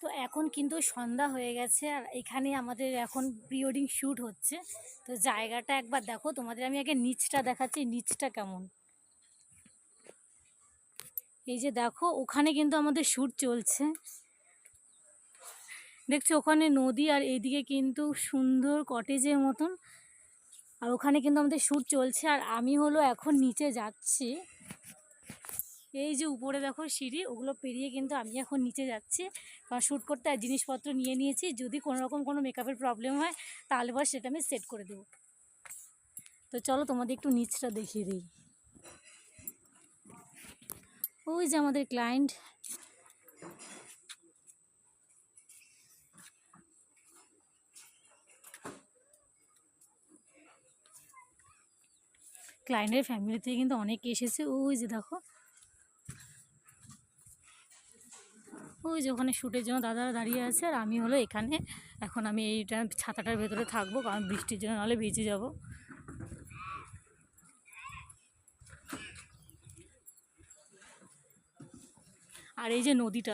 তো এখন কিন্তু সন্ধ্যা হয়ে গেছে আর এখানে আমাদের এখন প্রি ওয়েডিং শ্যুট হচ্ছে। তো জায়গাটা একবার দেখো, তোমাদের আমি আগে নিচটা দেখাচ্ছি, নিচটা কেমন। এই যে দেখো, ওখানে কিন্তু আমাদের শ্যুট চলছে, দেখছো ওখানে নদী আর এইদিকে কিন্তু সুন্দর কটেজের মতন, আর ওখানে কিন্তু আমাদের শ্যুট চলছে। আর আমি হলো এখন নিচে যাচ্ছি, এই যে উপরে দেখো সিঁড়ি, ওগুলো পেরিয়ে কিন্তু আমি এখন নিচে যাচ্ছি, কারণ শ্যুট করতে আর জিনিসপত্র নিয়ে নিয়েছি, যদি কোনো রকম কোনো মেকআপের প্রবলেম হয় তাহলে পর সেটা আমি সেট করে দেবো। তো চলো তোমাদের একটু নিচটা দেখিয়ে দিই। ওই যে আমাদের ক্লায়েন্ট, ক্লায়েন্টের ফ্যামিলি থেকে কিন্তু অনেকে এসেছে। ওই যে দেখো, ওই যে ওখানে শ্যুটের জন্য দাদারা দাঁড়িয়ে আছে, আর আমি হলো এখানে এখন আমি এইটা ছাতাটার ভেতরে থাকবো, কারণ বৃষ্টির জন্য নাহলে ভিজে যাব। আর এই যে নদীটা,